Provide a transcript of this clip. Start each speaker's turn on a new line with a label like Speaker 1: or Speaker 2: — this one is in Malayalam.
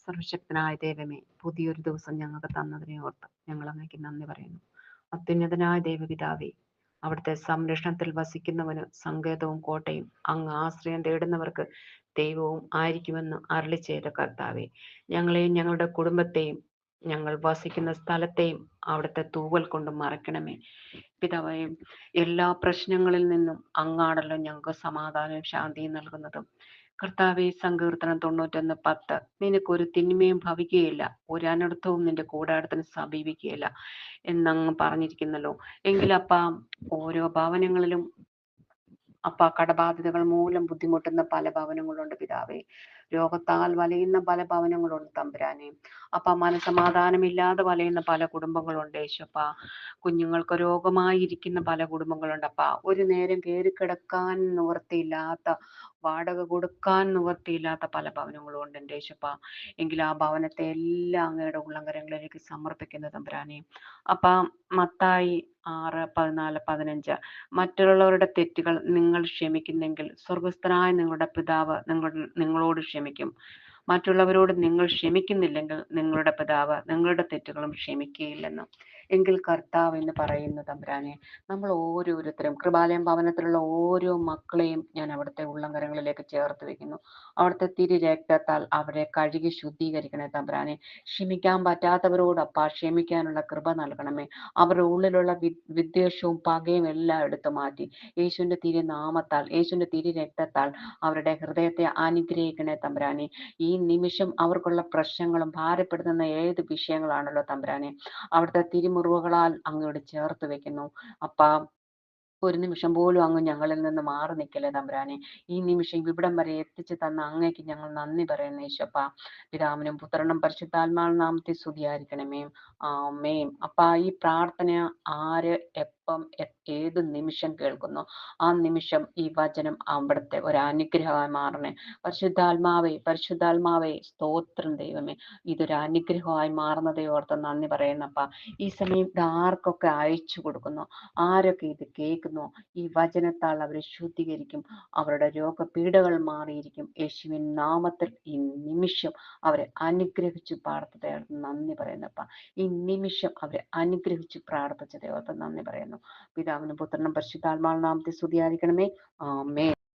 Speaker 1: സർവശക്തനായ ദൈവമേ, പുതിയൊരു ദിവസം ഞങ്ങൾക്ക് തന്നതിനെ ഓർത്ത് ഞങ്ങൾ അങ്ങേക്ക് നന്ദി പറയുന്നു. അത്യുന്നതനായ ദൈവപിതാവേ, അവിടുത്തെ സംരക്ഷണത്തിൽ വസിക്കുന്നവന് സങ്കേതവും കോട്ടയും അങ്ങ് ആശ്രയം തേടുന്നവർക്ക് ദൈവവും ആയിരിക്കുമെന്ന് അരുളി ചെയ്ത കർത്താവേ, ഞങ്ങളെയും ഞങ്ങളുടെ കുടുംബത്തെയും ഞങ്ങൾ വസിക്കുന്ന സ്ഥലത്തെയും അവിടുത്തെ തൂവൽ കൊണ്ട് മറയ്ക്കണമേ. പിതാവേ, എല്ലാ പ്രശ്നങ്ങളിൽ നിന്നും അങ്ങാണല്ലോ ഞങ്ങൾക്ക് സമാധാനവും ശാന്തിയും നൽകുന്നതും. കർത്താവെ, സങ്കീർത്തനം 91:10, നിനക്കൊരു തിന്മയും ഭവിക്കുകയില്ല, ഒരു അനർത്ഥവും നിന്റെ കൂടാരത്തിന് സമീപിക്കുകയില്ല എന്നങ്ങ് പറഞ്ഞിരിക്കുന്നല്ലോ. എങ്കിലപ്പാ, ഓരോ ഭവനങ്ങളിലും കടബാധ്യതകൾ മൂലം ബുദ്ധിമുട്ടുന്ന പല ഭവനങ്ങളുണ്ട് പിതാവേ. രോഗത്താൽ വലയുന്ന പല ഭവനങ്ങളുണ്ട് തമ്പുരാനെ. മനസമാധാനമില്ലാതെ വലയുന്ന പല കുടുംബങ്ങളുണ്ട് യേശുപ്പ. കുഞ്ഞുങ്ങൾക്ക് രോഗമായിരിക്കുന്ന പല കുടുംബങ്ങളുണ്ട് അപ്പ. ഒരു നേരം കയറി കിടക്കാൻ നിവൃത്തിയില്ലാത്ത, വാടക കൊടുക്കാൻ നിവൃത്തിയില്ലാത്ത പല ഭവനങ്ങളും ഉണ്ട് എൻ്റെ യേശുപ്പ. എങ്കിൽ ആ ഭവനത്തെ എല്ലാം അങ്ങയുടെ ഉള്ളങ്കരങ്ങളിലേക്ക് സമർപ്പിക്കുന്ന തമ്പുരാനെ. മത്തായി 6:14-15, മറ്റുള്ളവരുടെ തെറ്റുകൾ നിങ്ങൾ ക്ഷമിക്കുന്നെങ്കിൽ സ്വർഗസ്ഥനായ നിങ്ങളുടെ പിതാവ് നിങ്ങളോട് ക്ഷമിക്കും. മറ്റുള്ളവരോട് നിങ്ങൾ ക്ഷമിക്കുന്നില്ലെങ്കിൽ നിങ്ങളുടെ പിതാവ് നിങ്ങളുടെ തെറ്റുകളും ക്ഷമിക്കുകയില്ലെന്ന്. എങ്കിൽ കർത്താവ് എന്ന് പറയുന്ന തമ്പുരാനെ, നമ്മൾ ഓരോരുത്തരും കൃപാലയം ഭവനത്തിലുള്ള ഓരോ മക്കളെയും ഞാൻ അവിടുത്തെ ഉള്ളംകരങ്ങളിലേക്ക് ചേർത്ത് വെക്കുന്നു. അവിടുത്തെ തിരി രക്തത്താൽ അവരെ കഴുകി ശുദ്ധീകരിക്കണേ തമ്പുരാനെ. ക്ഷമിക്കാൻ പറ്റാത്തവരോട് ക്ഷമിക്കാനുള്ള കൃപ നൽകണമേ. അവരുടെ ഉള്ളിലുള്ള വിദ്വേഷവും പകയും എല്ലാം എടുത്തു മാറ്റി യേശുവിന്റെ തിരി നാമത്താൽ, യേശുവിന്റെ തിരി രക്തത്താൽ അവരുടെ ഹൃദയത്തെ അനുഗ്രഹിക്കണേ തമ്പുരാനെ. ഈ നിമിഷം അവർക്കുള്ള പ്രശ്നങ്ങളും ഭാരപ്പെടുത്തുന്ന ഏത് വിഷയങ്ങളാണല്ലോ തമ്പുരാനെ, അവിടുത്തെ തിരുമുറിവുകളാൽ അങ്ങോട്ട് ചേർത്ത് വെക്കുന്നു. ഒരു നിമിഷം പോലും അങ്ങ് ഞങ്ങളിൽ നിന്ന് മാറി നിൽക്കല്ലേ തമ്പുരാനെ. ഈ നിമിഷം ഇവിടം വരെ എത്തിച്ചു തന്ന അങ്ങേക്ക് ഞങ്ങൾ നന്ദി പറയുന്നു യേശുപ്പ. പിതാവിനും പുത്രനും പരിശുദ്ധാത്മാവിനും നാമത്തിൽ സ്തുതിയായിരിക്കണമേ. ആമേൻ. ഈ പ്രാർത്ഥന ആര് എപ്പം ഏത് നിമിഷം കേൾക്കുന്നു, ആ നിമിഷം ഈ വചനം അവിടുത്തെ ഒരു അനുഗ്രഹമായി മാറണേ. പരിശുദ്ധാത്മാവേ സ്തോത്രം ദൈവമേ. ഇതൊരു അനുഗ്രഹമായി മാറുന്നതേ ഓർത്ത് നന്ദി പറയുന്നപ്പ. ഈ സമയം ഇത് ആർക്കൊക്കെ അയച്ചു കൊടുക്കുന്നു, ആരൊക്കെ ഇത് കേൾക്കുന്നു, ഈ വചനത്താൽ അവരെ ശുദ്ധീകരിക്കും. അവരുടെ രോഗപീഠകൾ മാറിയിരിക്കും. യേശുവിൻ നാമത്തിൽ ഈ നിമിഷം അവരെ അനുഗ്രഹിച്ച് പ്രാർത്ഥിച്ചതോർത്ത് നന്ദി പറയുന്നപ്പ. ഈ നിമിഷം അവരെ അനുഗ്രഹിച്ച് പ്രാർത്ഥിച്ചതോർത്ത് നന്ദി പറയുന്നു. പിതാവിനും പുത്രനും പരിശുദ്ധാത്മാവിനും നാമത്തിൽ സ്തുതിയായിരിക്കണമേ. ആമേൻ.